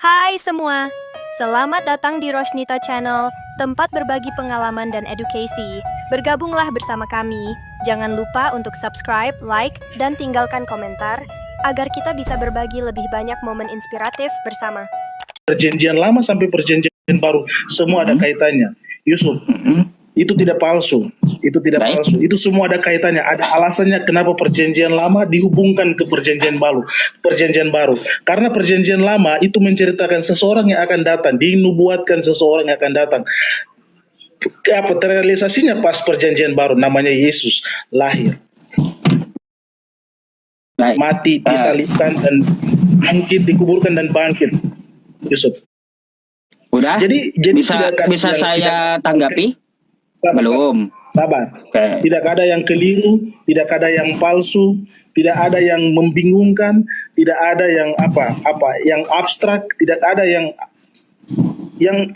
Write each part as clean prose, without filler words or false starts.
Hai semua, selamat datang di Roshnita Channel, tempat berbagi pengalaman dan edukasi. Bergabunglah bersama kami. Jangan lupa untuk subscribe, like, dan tinggalkan komentar agar kita bisa berbagi lebih banyak momen inspiratif bersama. Perjanjian lama sampai perjanjian baru semua ada kaitannya, Yusuf. Itu tidak palsu, itu tidak palsu, itu semua ada kaitannya, ada alasannya kenapa perjanjian lama dihubungkan ke perjanjian baru. Karena perjanjian lama itu menceritakan seseorang yang akan datang, dinubuatkan seseorang yang akan datang. Apa terrealisasinya pas perjanjian baru, namanya Yesus lahir, mati, disalibkan, dan bangkit, dikuburkan dan bangkit, Yusuf. Udah? Jadi bisa saya tanggapi? Belum. Sabar. Tidak ada yang keliru, tidak ada yang palsu, tidak ada yang membingungkan, tidak ada yang yang abstrak, tidak ada yang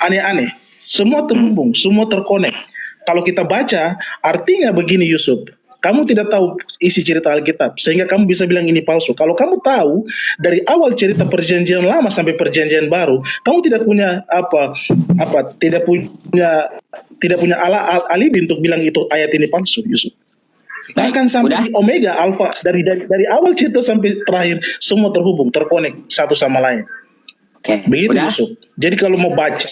aneh-aneh. Semua terhubung, semua terkonek. Kalau kita baca, artinya begini Yusuf. Kamu tidak tahu isi cerita Alkitab, sehingga kamu bisa bilang ini palsu. Kalau kamu tahu dari awal cerita perjanjian lama sampai perjanjian baru, kamu tidak punya tidak punya alibi untuk bilang itu ayat ini palsu, Yusuf. Bahkan sampai di Omega, Alfa, dari awal cerita sampai terakhir, semua terhubung, terkonek satu sama lain. Begitu Yusuf. Jadi kalau mau baca,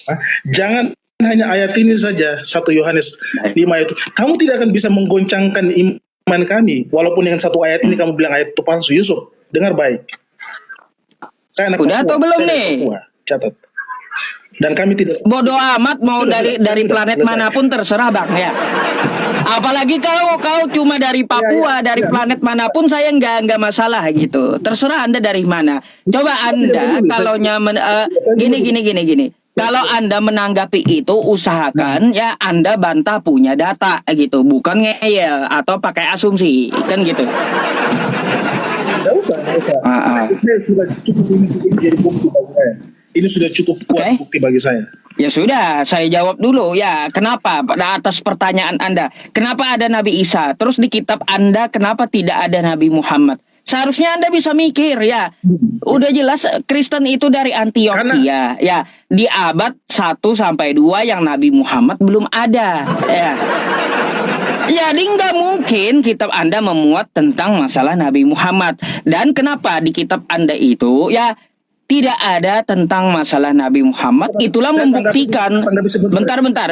jangan hanya ayat ini saja, 1 Yohanes 5 itu. Kamu tidak akan bisa menggoncangkan iman kami, walaupun dengan satu ayat ini kamu bilang ayat itu palsu. Yusuf, dengar baik. Saya anak udah atau belum nih? Catat. Dan kami tidak bodoh amat mau dari planet manapun terserah Bang ya. Apalagi kalau kau cuma dari Papua, dari planet manapun saya nggak masalah gitu. Terserah Anda dari mana. Coba Anda kalau nyaman gini. Kalau Anda menanggapi itu, usahakan ya Anda bantah punya data gitu, bukan ngeyel atau pakai asumsi, kan gitu. Tidak usah. Saya sudah cukup ini jadi bukti bagi saya. Ini sudah cukup kuat bukti bagi saya. Ya sudah, saya jawab dulu ya. Kenapa? Pada atas pertanyaan Anda, kenapa ada Nabi Isa? Terus di kitab Anda kenapa tidak ada Nabi Muhammad? Seharusnya Anda bisa mikir ya. Udah jelas Kristen itu dari Antioquia ya. Di abad 1 sampai 2 yang Nabi Muhammad belum ada ya. Jadi nggak mungkin kitab Anda memuat tentang masalah Nabi Muhammad. Dan kenapa di kitab Anda itu ya tidak ada tentang masalah Nabi Muhammad? Itulah membuktikan. Bentar.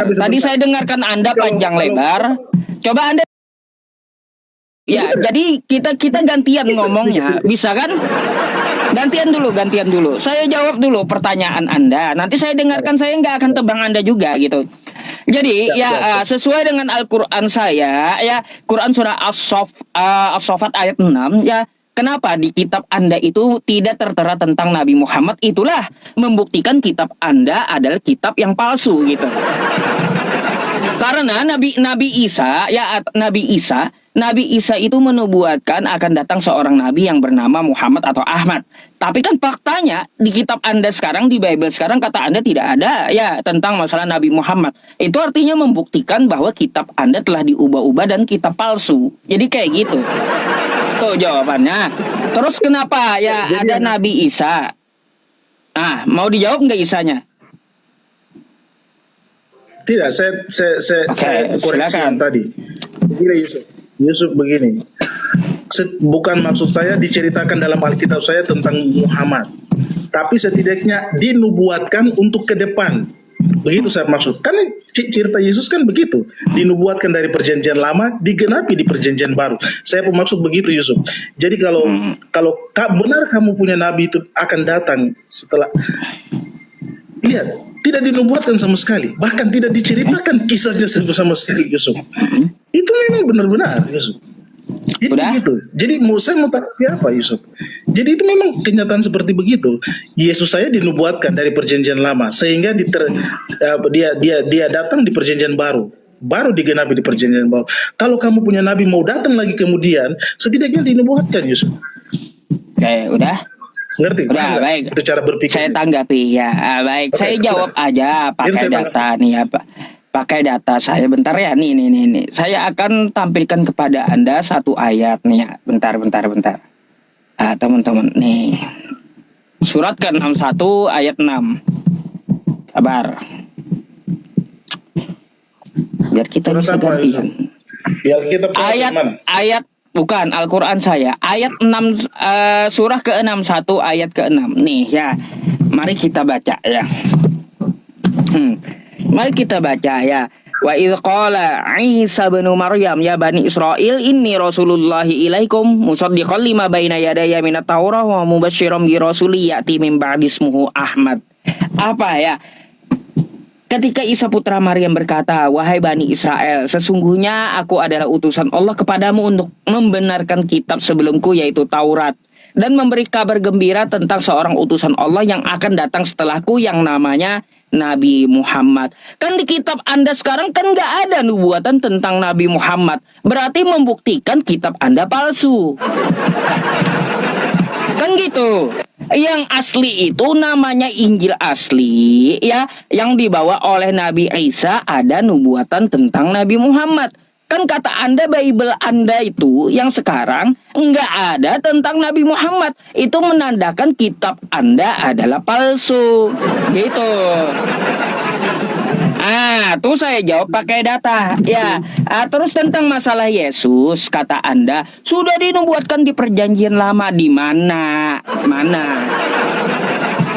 Tadi saya dengarkan Anda panjang lebar. Coba Anda. Ya, jadi kita gantian ngomongnya, bisa kan? Gantian dulu. Saya jawab dulu pertanyaan Anda. Nanti saya dengarkan, saya nggak akan tebang Anda juga gitu. Jadi sesuai dengan Al-Quran saya, ya Quran surah As-Saffat ayat 6, ya kenapa di kitab Anda itu tidak tertera tentang Nabi Muhammad? Itulah membuktikan kitab Anda adalah kitab yang palsu gitu. Karena Nabi Isa itu menubuatkan akan datang seorang nabi yang bernama Muhammad atau Ahmad. Tapi kan faktanya di kitab Anda sekarang, di Bible sekarang, kata Anda tidak ada ya tentang masalah Nabi Muhammad. Itu artinya membuktikan bahwa kitab Anda telah diubah-ubah dan kitab palsu. Jadi kayak gitu. Tuh jawabannya. Terus kenapa ya ada Nabi Isa? Nah, mau dijawab nggak Isanya? Tidak, saya koreksi yang tadi. Begini Yusuf begini. Bukan maksud saya diceritakan dalam Alkitab saya tentang Muhammad, tapi setidaknya dinubuatkan untuk ke depan. Begitu saya maksud. Karena cerita Yesus kan begitu, dinubuatkan dari perjanjian lama, digenapi di perjanjian baru. Saya bermaksud begitu Yusuf. Jadi kalau benar kamu punya nabi itu akan datang setelah, lihat, tidak dinubuatkan sama sekali, bahkan tidak diceritakan kisahnya sama sekali Yusuf. Itu memang benar-benar Yusuf. Itu begitu. Jadi saya mau tanya siapa Yusuf? Jadi itu memang kenyataan seperti begitu. Yesus saya dinubuatkan dari perjanjian lama, sehingga dia datang di perjanjian baru digenapi di perjanjian baru. Kalau kamu punya nabi mau datang lagi kemudian, setidaknya dinubuatkan Yusuf. Oke, udah. Ngerti? Udah, baik. Itu cara berpikir. Saya tanggapi ya. Baik, saya jawab aja pakai data nih apa. Pakai data saya bentar ya. Nih. Saya akan tampilkan kepada Anda satu ayat nih ya. Bentar. Teman-teman nih. Surat ke-61 ayat 6. Sabar. Biar kita Surat bisa apa itu? gantian. Ya kita Ayat bukan Al-Qur'an saya. Ayat 6 surah ke-61 ayat ke-6. Nih ya. Mari kita baca ya. Mari kita baca ya. Wa idh qala Isa bin Maryam ya Bani Israil inni rasulullahi ilaikum musaddiqan lima baina yadayya minat Taurah wa mubasysyiran bi rasuli ya'ti min ba'di ismuhu Ahmad. Apa ya? Ketika Isa putra Maryam berkata, "Wahai Bani Israel, sesungguhnya aku adalah utusan Allah kepadamu untuk membenarkan kitab sebelumku yaitu Taurat dan memberi kabar gembira tentang seorang utusan Allah yang akan datang setelahku yang namanya Nabi Muhammad." Kan di kitab Anda sekarang kan nggak ada nubuatan tentang Nabi Muhammad. Berarti membuktikan kitab Anda palsu. Kan gitu. Yang asli itu namanya Injil asli ya, yang dibawa oleh Nabi Isa ada nubuatan tentang Nabi Muhammad. Kan kata Anda Bible Anda itu yang sekarang nggak ada tentang Nabi Muhammad. Itu menandakan kitab Anda adalah palsu. Gitu. Tuh saya jawab pakai data. Ya, terus tentang masalah Yesus, kata Anda sudah dinubuatkan di Perjanjian Lama. Di mana?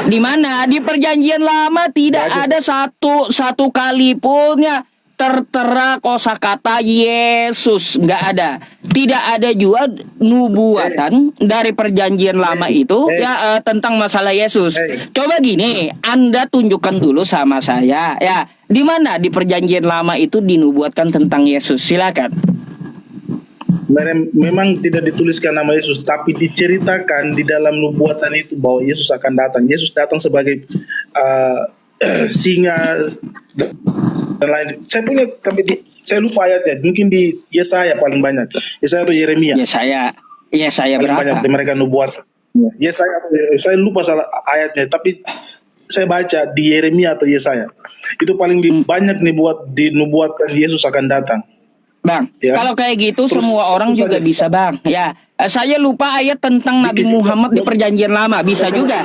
Di mana? Di Perjanjian Lama tidak ada satu kali pun ya tertera kosakata Yesus, nggak ada. Tidak ada juga nubuatan dari Perjanjian Lama itu ya tentang masalah Yesus. Coba gini, Anda tunjukkan dulu sama saya ya, di mana di Perjanjian Lama itu dinubuatkan tentang Yesus. Silakan. Memang tidak dituliskan nama Yesus, tapi diceritakan di dalam nubuatan itu bahwa Yesus akan datang. Yesus datang sebagai singa dan lain. Saya lupa ayatnya. Mungkin di Yesaya paling banyak. Yesaya atau Yeremia. Yesaya paling berapa? banyak mereka nubuat. Yesaya, saya lupa salah ayatnya. Tapi saya baca di Yeremia atau Yesaya. Itu paling banyak dinubuatkan Yesus akan datang. Bang, ya. Kalau kayak gitu Terus, semua orang juga bisa, Bang. Ya, saya lupa ayat tentang Nabi Muhammad di Perjanjian Lama, bisa juga.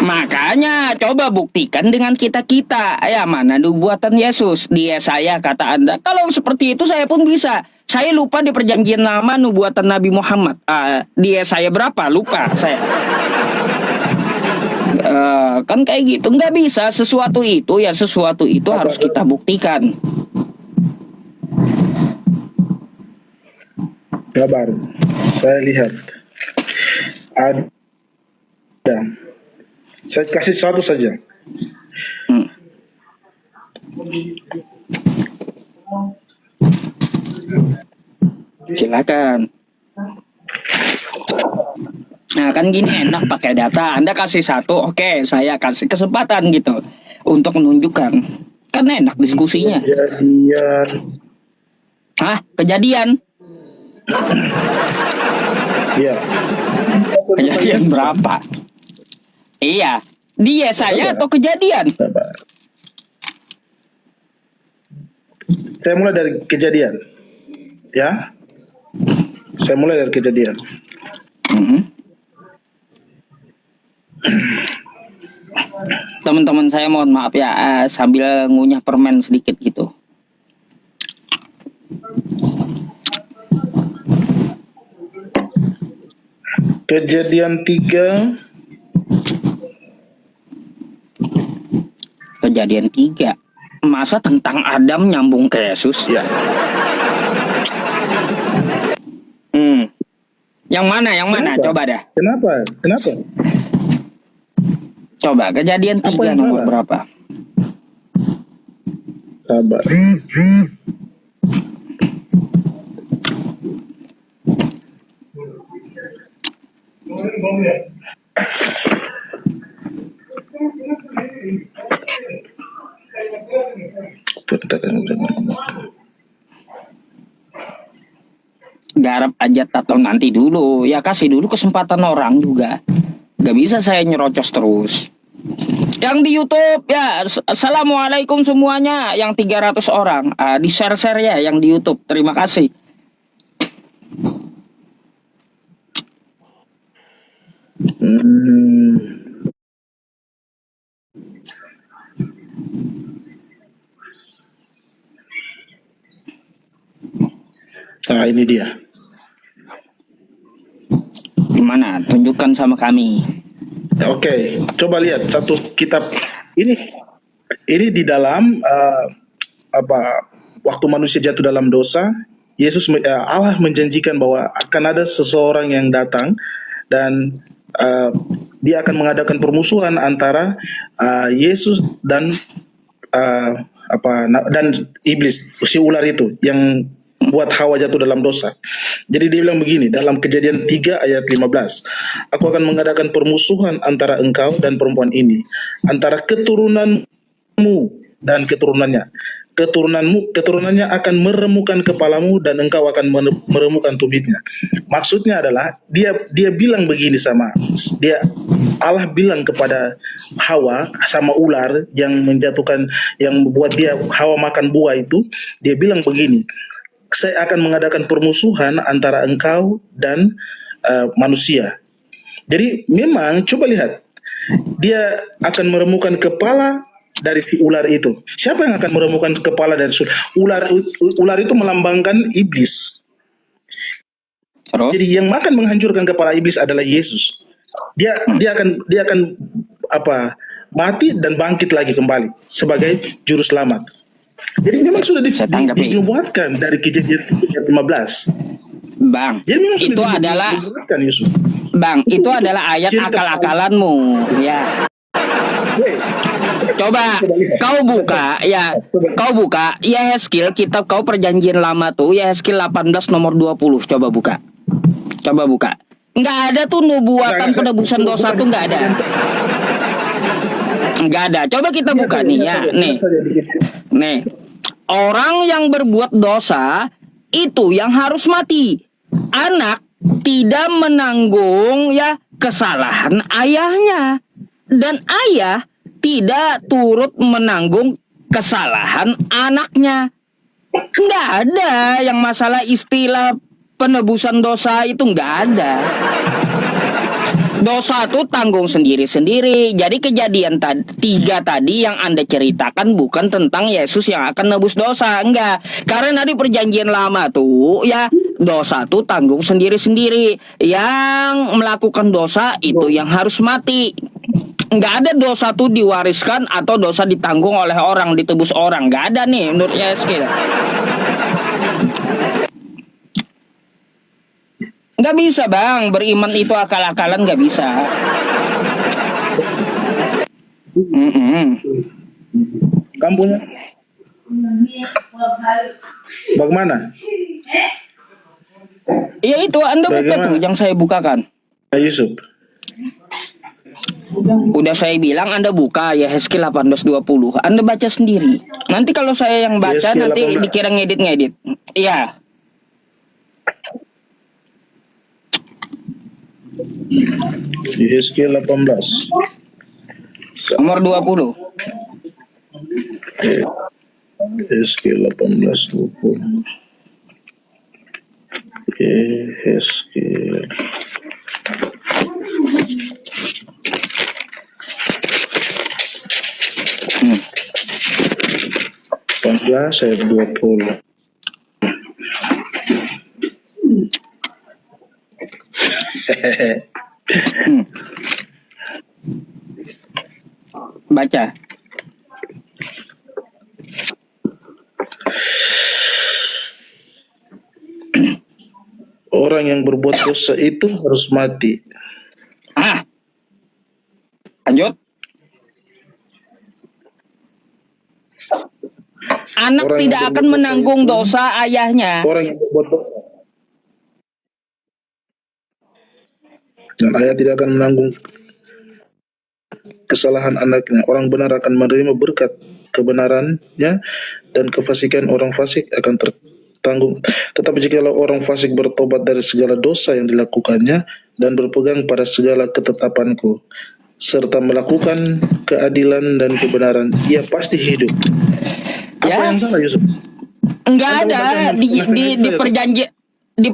Makanya coba buktikan dengan kita-kita. Ya, mana nubuatan Yesus di Yesaya kata Anda. Kalau seperti itu saya pun bisa. Saya lupa di Perjanjian Lama nubuatan Nabi Muhammad. Di Yesaya berapa? Lupa saya. Kan kayak gitu, nggak bisa. Sesuatu itu harus kita buktikan. Kabar, saya lihat ada. Saya kasih satu saja. Silakan. Nah kan gini enak pakai data. Anda kasih satu, oke, saya kasih kesempatan gitu untuk menunjukkan. Kan enak diskusinya. Kejadian. Kejadian? Iya. Kejadian berapa? Iya. Di Yesaya atau Kejadian? Saya mulai dari Kejadian. Ya. Saya mulai dari Kejadian. Teman-teman saya mohon maaf ya, sambil ngunyah permen sedikit gitu. Kejadian 3. Kejadian 3. Masa tentang Adam nyambung ke Yesus? Ya. Yang mana? Kenapa? Coba dah. Kenapa? Coba Kejadian 3 nomor salah? Berapa? Sabar. Garap aja atau nanti dulu. Ya kasih dulu kesempatan orang juga. Gak bisa saya nyerocos terus. Yang di YouTube ya, assalamualaikum semuanya. Yang 300 orang di share-share ya yang di YouTube. Terima kasih. Hmm. Nah, ini dia. Gimana? Tunjukkan sama kami. Oke, coba lihat satu kitab ini. Ini di dalam apa waktu manusia jatuh dalam dosa, Allah menjanjikan bahwa akan ada seseorang yang datang dan dia akan mengadakan permusuhan antara Yesus dan dan iblis, si ular itu yang buat Hawa jatuh dalam dosa. Jadi dia bilang begini dalam Kejadian 3 ayat 15. Aku akan mengadakan permusuhan antara engkau dan perempuan ini, antara keturunanmu dan keturunannya. Keturunannya akan meremukan kepalamu dan engkau akan meremukan tumitnya. Maksudnya adalah dia bilang begini Allah bilang kepada Hawa sama ular yang menjatuhkan, yang membuat dia Hawa makan buah itu, dia bilang begini, saya akan mengadakan permusuhan antara engkau dan manusia. Jadi memang coba lihat, dia akan meremukan kepala dari si ular itu. Siapa yang akan meremukan kepala dari ular? Ular itu melambangkan iblis. Terus? Jadi yang akan menghancurkan kepala iblis adalah Yesus. Dia akan mati dan bangkit lagi kembali sebagai juru selamat. Jadi memang sudah dinubuatkan dari Kejadian 15. Bang, itu adalah Yusuf. Bang, itu adalah ayat akal-akalanmu, ya. Coba kau buka Yehezkiel, kitab kau Perjanjian Lama tuh, Yehezkiel 18 nomor 20. Coba buka. Nggak ada tuh nubuatan penebusan dosa tuh, nggak ada. Nggak ada. Coba kita buka nih ya. Nih. Orang yang berbuat dosa itu yang harus mati. Anak tidak menanggung ya kesalahan ayahnya, dan ayah tidak turut menanggung kesalahan anaknya. Nggak ada yang masalah istilah penebusan dosa itu, nggak ada. Dosa itu tanggung sendiri-sendiri. Jadi Kejadian 3 tadi yang Anda ceritakan bukan tentang Yesus yang akan nebus dosa, enggak. Karena di Perjanjian Lama tuh ya dosa tuh tanggung sendiri-sendiri. Yang melakukan dosa itu yang harus mati. Enggak ada dosa tuh diwariskan atau dosa ditanggung oleh orang, ditebus orang. Enggak ada nih menurut Yehezkiel. Nggak bisa bang, beriman itu akal-akalan nggak bisa. Kamu punya? Bagaimana? Iya itu Anda buka tuh yang saya bukakan. Yusuf. Udah saya bilang Anda buka Yehezkiel 18:20. Anda baca sendiri. Nanti kalau saya yang baca Yehezkiel nanti 18. Dikira ngedit. Iya. Yehezkiel 18 nomor 20. Yehezkiel 18:20. Yehezkiel 18 ayat 20. Baca. Orang yang berbuat dosa itu harus mati. Lanjut. Anak orang tidak akan menanggung dosa ayahnya. Orang yang berbuat dosa. Dan ayah tidak akan menanggung kesalahan anaknya. Orang benar akan menerima berkat kebenarannya, dan kefasikan orang fasik akan tertanggung. Tetapi jikalau orang fasik bertobat dari segala dosa yang dilakukannya dan berpegang pada segala ketetapanku, serta melakukan keadilan dan kebenaran, ia pasti hidup. Ya? Apa yang salah, Yusuf? Enggak ada di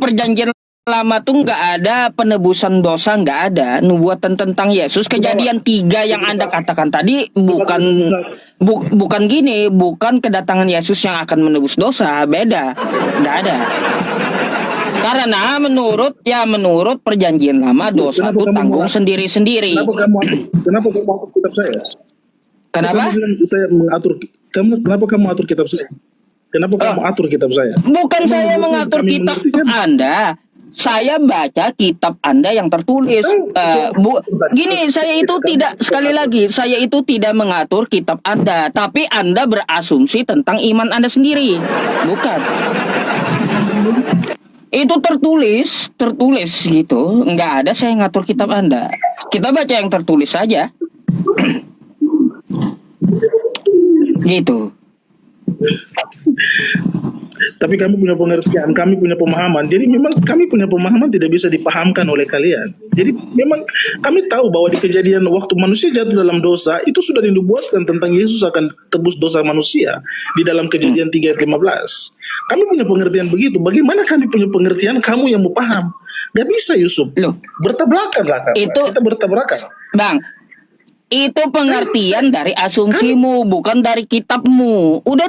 perjanjian lama tuh nggak ada penebusan dosa, nggak ada nubuatan tentang Yesus. Kejadian 3 yang Anda katakan tadi bukan gini, bukan kedatangan Yesus yang akan menebus dosa, beda, nggak ada. Karena menurut perjanjian lama dosa itu tanggung sendiri-sendiri. Kenapa kamu atur kitab saya? Kenapa? Kamu bilang saya mengatur kenapa kamu atur kitab saya? Kenapa kamu atur kitab saya? Bukan saya mengatur kitab Anda. Saya baca kitab Anda yang tertulis. Gini, saya itu tidak, sekali lagi, saya itu tidak mengatur kitab Anda, tapi Anda berasumsi tentang iman Anda sendiri. Bukan. Itu tertulis gitu. Nggak ada saya ngatur kitab Anda. Kita baca yang tertulis saja. Gitu. Tapi kami punya pengertian, kami punya pemahaman. Jadi memang kami punya pemahaman tidak bisa dipahamkan oleh kalian. Jadi memang kami tahu bahwa di kejadian waktu manusia jatuh dalam dosa, itu sudah dinubuatkan tentang Yesus akan tebus dosa manusia di dalam kejadian 3 ayat 15. Kami punya pengertian begitu. Bagaimana kami punya pengertian, kamu yang mau paham? Gak bisa, Yusuf. Loh, bertabrakan lah. Kita bertabrakan. Bang, itu pengertian dari asumsimu, bukan dari kitabmu. Udah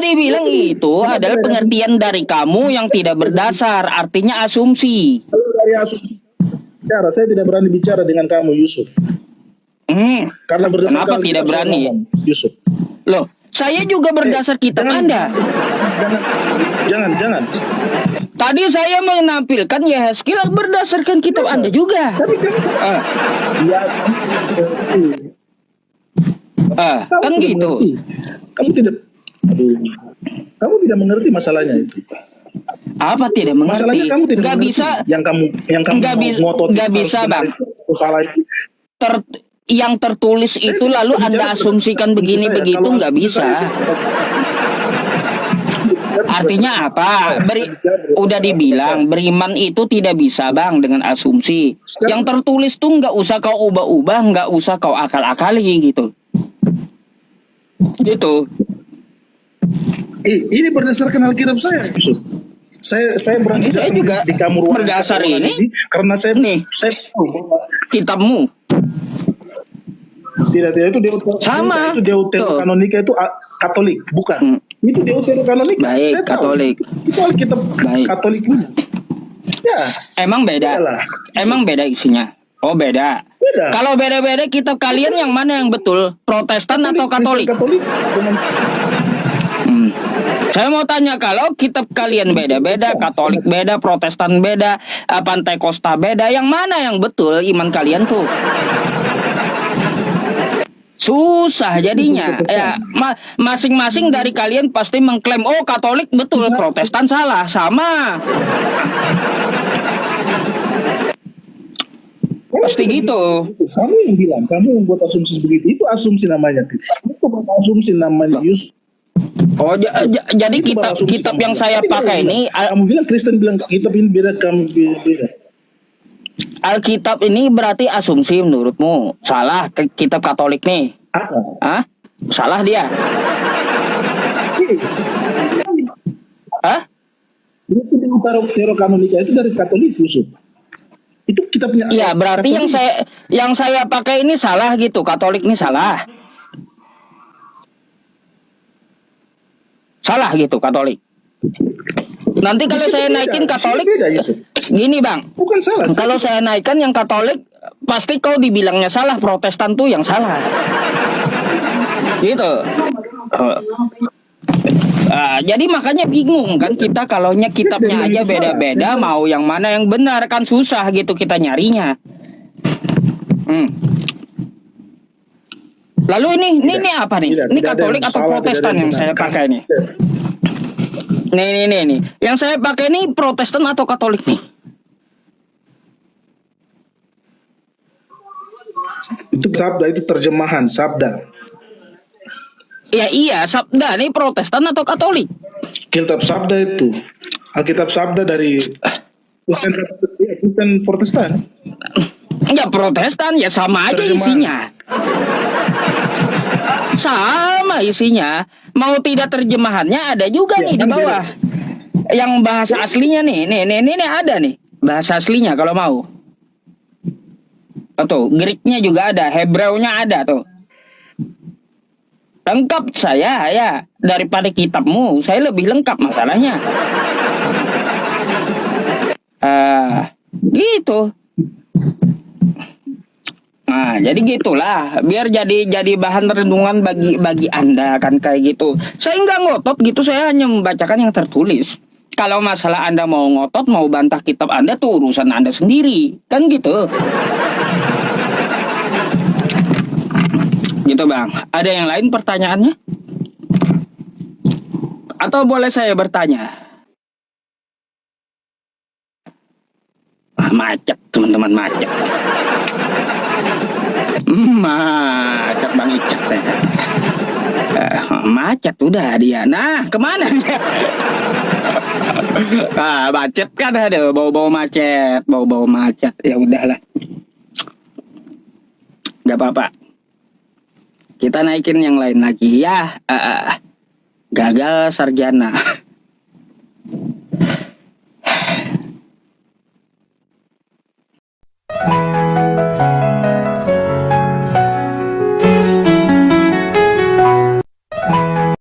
dibilang itu adalah pengertian dari kamu yang tidak berdasar, artinya asumsi. Dari asumsi saya tidak berani bicara dengan kamu, Yusuf. Karena kenapa tidak berani, Yusuf? Loh, saya juga berdasar kitab Anda. Jangan. Tadi saya menampilkan Yehezkiel berdasarkan kitab Anda juga. Kan gitu. Kamu tidak mengerti masalahnya itu. Apa tidak mengerti? Masalahnya kamu tidak nggak mengerti. bisa. Yang kamu nggak bisa, Bang. Yang tertulis itu lalu Anda asumsikan begini-begitu, nggak bisa. Artinya apa? Udah dibilang beriman itu tidak bisa, Bang, dengan asumsi. Yang tertulis tuh nggak usah kau ubah-ubah, nggak usah kau akal-akali gitu. Gitu. Ini berdasarkan Alkitab saya, Yusuf. Saya berani saya juga di kamu berdasar ini karena saya tahu bahwa kitabmu. Tidak itu sama. Itu Deuterokanonika itu Katolik, bukan. Itu Deuterokanonika. Baik, saya Katolik. Tahu. Itu Alkitab Katolik punya. Ya. Emang beda. Yalah. Emang beda isinya. Oh, beda. Kalau beda-beda kitab kalian yang mana yang betul? Protestan atau Katolik? Katolik dengan Saya mau tanya, kalau kitab kalian beda-beda, Katolik beda, Protestan beda, Pantekosta beda, yang mana yang betul iman kalian tuh? Susah jadinya. Ya, masing-masing dari kalian pasti mengklaim, oh Katolik betul, Protestan salah, sama. Pasti gitu. Kamu yang bilang, kamu yang buat asumsi begitu, itu asumsi namanya. Itu asumsi namanya Yusuf. Oh, jadi kitab yang saya pakai ini, kamu bilang Kristen bilang kitab ini beda, kamu beda. Alkitab ini berarti asumsi menurutmu. Salah kitab Katolik nih. Apa? Hah? Salah dia. Hah? Itu Deuterokanonika itu dari Katolik, Yusuf. Itu kitabnya. Iya, berarti Katolik. yang saya pakai ini salah gitu. Katolik ini salah. Salah gitu Katolik. Nanti kalau saya naikin Katolik, gini Bang. Bukan salah. Kalau saya naikkan yang Katolik, pasti kau dibilangnya salah. Protestan tuh yang salah. Gitu. Jadi makanya bingung kan kita kalau kitabnya aja beda-beda, mau yang mana yang benar kan susah gitu kita nyarinya. Lalu ini apa nih? Ini Katolik atau Protestan yang saya pakai nih? Nih. Yang saya pakai ini Protestan atau Katolik nih? Itu sabda, itu terjemahan sabda. Ya iya, sabda nih Protestan atau Katolik? Kitab sabda itu. Alkitab sabda dari bukan Protestan. Ya Protestan ya sama aja isinya. Sama isinya. Mau tidak terjemahannya ada juga nih di bawah. yang bahasa aslinya nih. Nih ada nih. Bahasa aslinya kalau mau. Tuh, Greeknya juga ada, Hebraunya ada tuh. Lengkap saya ya. Daripada kitabmu, saya lebih lengkap masalahnya. Gitu. Nah, jadi gitulah, biar jadi bahan renungan bagi Anda kan kayak gitu. Saya nggak ngotot gitu, saya hanya membacakan yang tertulis. Kalau masalah Anda mau ngotot, mau bantah kitab Anda tuh urusan Anda sendiri, kan gitu. Gitu Bang. Ada yang lain pertanyaannya? Atau boleh saya bertanya? Macet, teman-teman, macet. Macet Bang Icet ya. Macet udah dia. Nah, kemana dia? Macet kan ada, bau-bau macet, bau-bau macet. Ya udahlah. Gak apa-apa. Kita naikin yang lain lagi ya. Gagal sarjana.